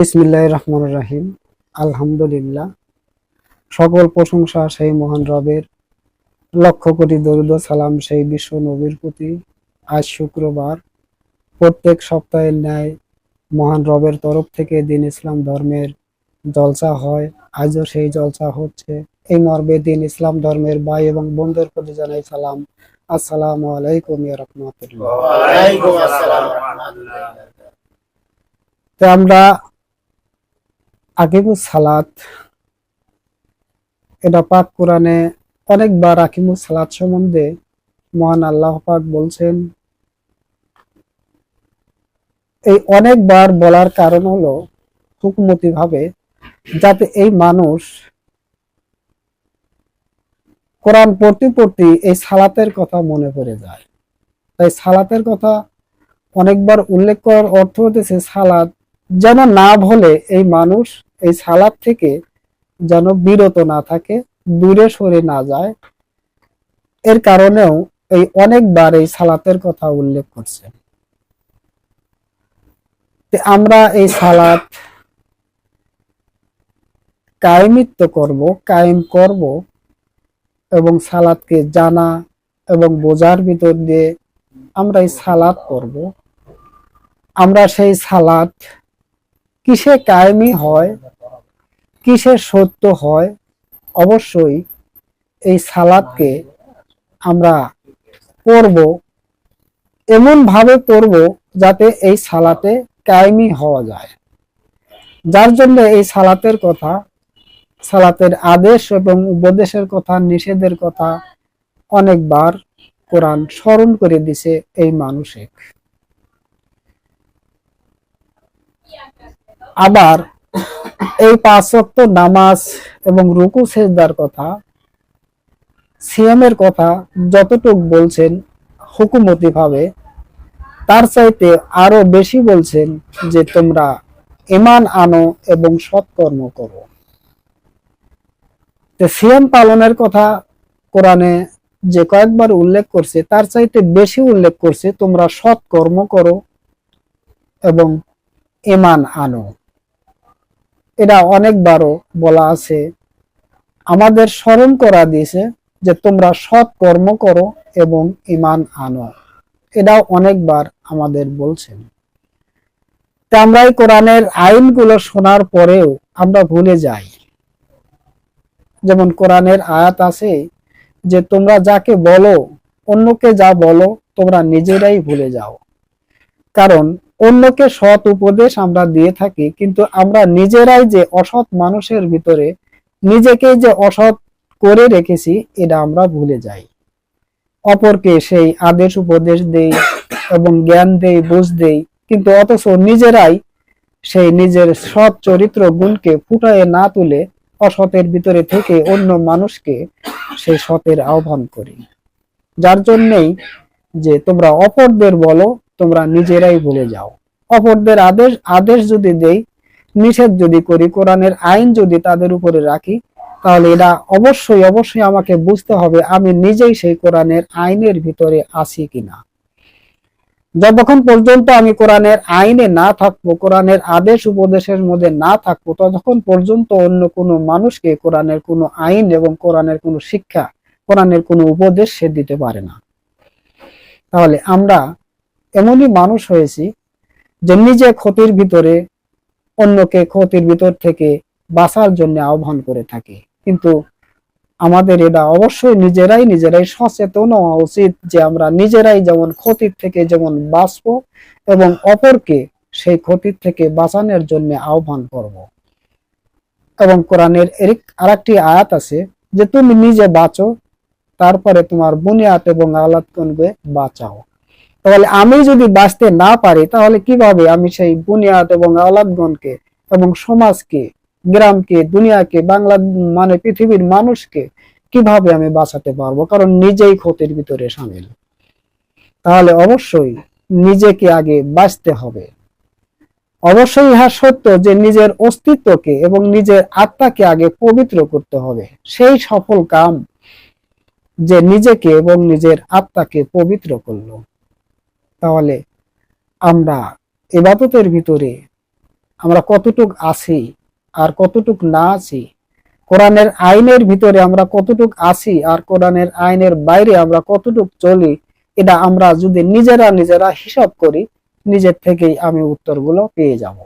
বিসমিল্লাহির রহমানির রহিম। আলহামদুলিল্লাহ, সকল প্রশংসা সেই মহান রবের, লক্ষ কোটি দরুদ ও সালাম সেই বিশ্ব নবীর প্রতি। আজ শুক্রবার, প্রত্যেক সপ্তাহের ন্যায় মহান রবের তরফ থেকে দিন ইসলাম ধর্মের জলসা হয়। আজও সেই জলসা হচ্ছে। এই মর্মে দিন ইসলাম ধর্মের ভাই এবং বোনদের প্রতি জানাই সালাম, আসসালামু আলাইকুম ইয়া রাহমাতুল্লাহ। ওয়ালাইকুম আসসালাম ওয়া রাহমাতুল্লাহ। তো আমরা আকিমুস সালাত, এটা পাক কোরআনে অনেকবার আকিমুস সালাত সম্বন্ধে মহান আল্লাহ পাক বলছেন। এই অনেকবার বলার কারণ হলো হুকুমতি ভাবে, যাতে এই মানুষ কোরআন পড়তে পড়তে এই সালাতের কথা মনে পড়ে যায়। তাই সালাতের কথা অনেকবার উল্লেখ করার অর্থ হতেছে সালাত যেন না ভুলে এই মানুষ এই সালাত থেকে যেন বিরত না থাকে, দূরে সরে না যায়। এর কারণেও এই অনেকবার এই সালাতের কথা উল্লেখ করছে। আমরা এই সালাত কায়েমিত্ব করব, কায়েম করব, এবং সালাতকে জানা এবং বোঝার ভিতর দিয়ে আমরা এই সালাত করব। আমরা সেই সালাত কিসে কায়েমি হয়, কিসে সত্য হয়, অবশ্যই এই সালাতকে আমরা পড়ব, এমন ভাবে পড়ব যাতে এই সালাতে কায়েমি হওয়া যায়। যার জন্য এই সালাতের কথা, সালাতের আদেশ এবং উপদেশের কথা, নিষেধের কথা অনেকবার কোরআন স্মরণ করে দিছে এই মানুষে। আবার এই 5 ওয়াক্ত নামাজ এবং রুকু সেজদার কথা, সিয়ামের কথা যতটুক বলছেন হুকুমতি ভাবে, তার চাইতে আরো বেশি বলছেন যে তোমরা ঈমান আনো এবং সৎকর্ম করো। সিয়াম পালনের কথা কোরআনে যে কয়েকবার উল্লেখ করছে, তার চাইতে বেশি উল্লেখ করছে তোমরা সৎকর্ম করো এবং ঈমান আনো। এটা অনেকবারও বলা আছে, আমাদের স্মরণ করা দিয়েছে যে তোমরা সৎকর্ম করো এবং ঈমান আনো। এটাও অনেকবার আমাদের বলছেন। আমরা এই কোরআনের আইনগুলো শোনার পরেও আমরা ভুলে যাই। যেমন কোরআনের আয়াত আছে যে তোমরা যাকে বলো, অন্যকে যা বলো তোমরা নিজেরাই ভুলে যাও। কারণ অন্যকে সৎ উপদেশ আমরা দিয়ে থাকি, কিন্তু আমরা নিজেরাই যে অসৎ মানুষের ভিতরে নিজেকে যে অসৎ করে রেখেছি, এটা আমরা ভুলে যাই। অপরকে সেই আদেশ উপদেশ দেই এবং জ্ঞান দেই, বুঝ দেই, কিন্তু অথচ নিজেরাই সেই নিজের সৎ চরিত্র গুণকে ফুটায়ে না তুলে অসতের ভিতরে থেকে অন্য মানুষকে সেই সতের আহ্বান করি। যার জন্যই যে তোমরা অপরদের বলো, তোমরা নিজেরাই ভুলে যাও। অপরদের আদেশ যদি দেই, নিষেধ যদি করি, কোরআনের আইন যদি তাদের উপরে রাখি, তাহলে এটা অবশ্যই অবশ্যই আমাকে বুঝতে হবে আমি নিজেই সেই কোরআনের আইনের ভিতরে আছি কিনা। যতক্ষণ পর্যন্ত আমি কোরআনের আইনে না থাকবো, কোরআনের আদেশ উপদেশের মধ্যে না থাকবো, ততক্ষণ পর্যন্ত অন্য কোনো মানুষকে কোরআনের কোনো আইন এবং কোরআনের কোনো শিক্ষা, কোরআনের কোনো উপদেশ সে দিতে পারে না। তাহলে আমরা এমনই মানুষ হয়েছি যে নিজে ক্ষতির ভিতরে অন্যকে ক্ষতির ভিতর থেকে বাঁচার জন্য আহ্বান করে থাকি। কিন্তু আমাদের এটা অবশ্যই নিজেরাই সচেতন হওয়া উচিত যে আমরা নিজেরাই যেমন ক্ষতির থেকে যেমন বাঁচবো এবং অপরকে সেই ক্ষতির থেকে বাঁচানোর জন্য আহ্বান করব। এবং কোরআনের আরেকটি আয়াত আছে যে তুমি নিজে বাঁচো, তারপরে তোমার বুনিয়াত এবং আওলাদগণকে বাঁচাও। তাহলে আমি যদি বাঁচতে না পারি, তাহলে কিভাবে আমি সেই বুনিয়াত এবং আওলাদগণকে এবং সমাজকে, গ্রামকে, দুনিয়াকে, বাংলা মানে পৃথিবীর মানুষকে কিভাবে আমি বাঁচাতে পারবো? কারণ নিজেই ক্ষতির ভিতরে সামিল। তাহলে অবশ্যই নিজেকে আগে বাঁচতে হবে। অবশ্যই ইহা সত্য যে নিজের অস্তিত্বকে এবং নিজের আত্মাকে আগে পবিত্র করতে হবে। সেই সফল কাম যে নিজেকে এবং নিজের আত্মাকে পবিত্র করলো। তাহলে আমরা ইবাদতের ভিতরে আমরা কতটুক আছি আর কতটুক না আছি, কোরআনের আইনের ভিতরে আমরা কতটুক আছি আর কোরআনের আইনের বাইরে আমরা কতটুক চলি, এটা আমরা যদি নিজেরা নিজেরা হিসাব করি, নিজের থেকেই আমি উত্তরগুলো পেয়ে যাব।